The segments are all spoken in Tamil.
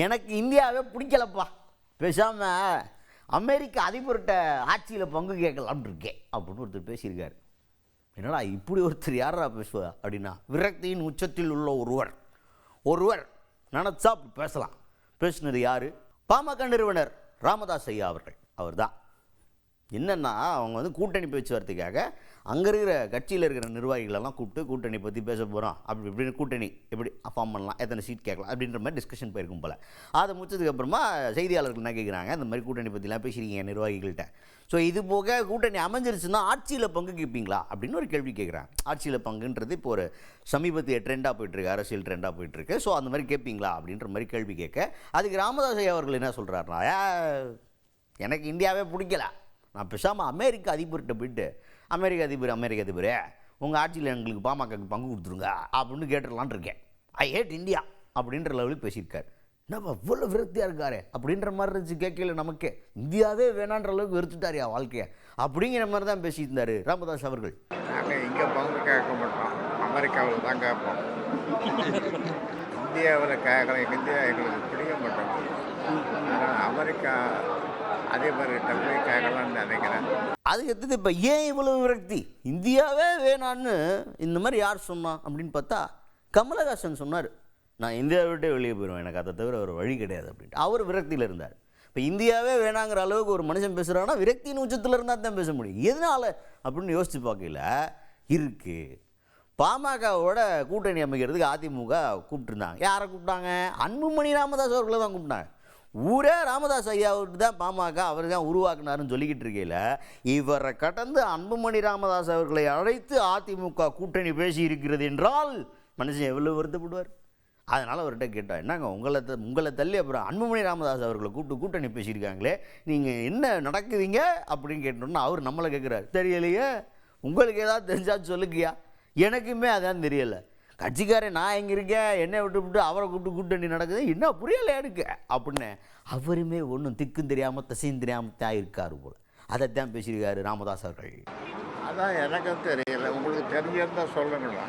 எனக்கு இந்தியாவே பிடிக்கலப்பா, பேசாமல் அமெரிக்க அதிபர்கிட்ட ஆட்சியில் பங்கு கேட்கலாம்னு இருக்கேன் அப்படின்னு ஒருத்தர் பேசியிருக்காரு. என்னடா இப்படி ஒருத்தர் யாரா பேசுவா அப்படின்னா, விரக்தியின் உச்சத்தில் உள்ள ஒருவர் நினச்சா அப்படி பேசலாம். பேசினது யார்? பாமக நிறுவனர் ராமதாஸ் ஐயா அவர்கள். அவர் தான் என்னென்னா, அவங்க வந்து கூட்டணி பேச்சுவார்த்தைக்காக அங்கே இருக்கிற கட்சியில் இருக்கிற நிர்வாகிகளெல்லாம் கூப்பிட்டு கூட்டணி பற்றி பேச போகிறோம், அப்படி இப்படின்னு கூட்டணி எப்படி ஃபார்ம் பண்ணலாம், எத்தனை சீட் கேட்கலாம் அப்படின்ற மாதிரி டிஸ்கஷன் போயிருக்கும் போல். அதை முடிச்சதுக்கப்புறமா செய்தியாளர்கள் என்ன கேட்குறாங்க, இந்த மாதிரி கூட்டணி பற்றிலாம் பேசுகிறீங்க நிர்வாகிகள்கிட்ட, ஸோ இது போக கூட்டணி அமைஞ்சிருச்சுன்னா ஆட்சியில் பங்கு கேட்பீங்களா அப்படின்னு ஒரு கேள்வி கேட்குறாங்க. ஆட்சியில் பங்குன்றது இப்போ ஒரு சமீபத்திய ட்ரெண்டாக போயிட்டுருக்கு, அரசியல் ட்ரெண்டாக போயிட்டுருக்கு. ஸோ அந்த மாதிரி கேட்பீங்களா அப்படின்ற மாதிரி கேள்வி கேட்க, அதுக்கு ராமதாஸ் ஐயா அவர்கள் என்ன சொல்கிறாருன்னா, எனக்கு இந்தியாவே பிடிக்கல, நான் பேசாமல் அமெரிக்க அதிபர்கிட்ட போயிட்டு அமெரிக்க அதிபரே உங்கள் ஆட்சியில் எங்களுக்கு பாமகக்கு பங்கு கொடுத்துருங்க அப்படின்னு கேட்டுடலான் இருக்கேன், ஐ ஹேட் இந்தியா அப்படின்ற லெவலுக்கு பேசியிருக்காரு. என்னப்பா இவ்வளோ விரக்தியாக இருக்காரு அப்படின்ற மாதிரி இருந்துச்சு கேட்கல நமக்கு. இந்தியாவே வேணான்ற அளவுக்கு வெறுத்துட்டாரியா வாழ்க்கையை அப்படிங்கிற மாதிரி தான் பேசியிருந்தார் ராமதாஸ் அவர்கள். நாங்கள் இங்கே பங்கு கேட்க மாட்டோம், அமெரிக்காவில் தான் கேட்போம். இந்தியாவில் கேட்கல, இந்தியா எங்களுக்கு பிடிக்க மாட்டோம். அதனால் அமெரிக்கா அதிபர்கிட்ட போய் கேட்கலான்னு நினைக்கிறேன். அதுக்கு எடுத்தது இப்போ ஏன் இவ்வளோ விரக்தி, இந்தியாவே வேணான்னு இந்த மாதிரி யார் சொன்னா அப்படின்னு பார்த்தா கமலஹாசன் சொன்னார், நான் இந்தியாவை விட்டே வெளியே போயிடுவேன், எனக்கு அதை தவிர ஒரு வழி கிடையாது அப்படின்ட்டு. அவர் விரக்தியில் இருந்தார். இப்போ இந்தியாவே வேணாங்கிற அளவுக்கு ஒரு மனுஷன் பேசுகிறான்னா விரக்தியின் உச்சத்தில் இருந்தால் தான் பேச முடியும். எதனால் அப்படின்னு யோசித்து பார்க்கல இருக்குது. பாமகவோட கூட்டணி அமைக்கிறதுக்கு அதிமுக கூப்பிட்டுருந்தாங்க. யாரை கூப்பிட்டாங்க? அன்புமணி ராமதாஸ் அவர்களை தான் கூப்பிட்டாங்க. ஊரே ராமதாஸ் ஐயாவுக்கு தான் பாமக அவர் தான் உருவாக்குனாருன்னு சொல்லிக்கிட்டு இருக்கையில், இவரை கடந்து அன்புமணி ராமதாஸ் அவர்களை அழைத்து அதிமுக கூட்டணி பேசி இருக்கிறது என்றால் மனுஷன் எவ்வளோ வருத்தப்படுவார். அதனால் அவர்கிட்ட கேட்டால், என்னங்க உங்களை தள்ளி அப்புறம் அன்புமணி ராமதாஸ் அவர்களை கூப்பிட்டு கூட்டணி பேசியிருக்காங்களே, நீங்கள் என்ன நடக்குதுங்க அப்படின்னு கேட்டோன்னா அவர் நம்மளை கேட்குறாரு, தெரியலையே, உங்களுக்கு ஏதாவது தெரிஞ்சாலும் சொல்லுக்கியா, எனக்குமே அதான் தெரியலை, கட்சிக்காரன் நான் எங்கே இருக்கேன், என்னை விட்டு அவரை கூப்பிட்டு கூட்டணி நடக்குது, என்ன புரியலை எனக்கு அப்படின்னு அவருமே ஒன்றும் திக்கும் தெரியாமல் திசையும் தெரியாமல் தான் இருக்காரு போல். அதைத்தான் பேசியிருக்காரு ராமதாஸ் அவர்கள். அதான் எனக்கும் தெரியல, உங்களுக்கு தெரிஞ்சிருந்தால் சொல்லுங்களா.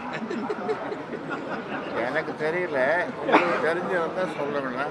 எனக்கு தெரியல, உங்களுக்கு தெரிஞ்சிருந்தால் சொல்லுங்களா.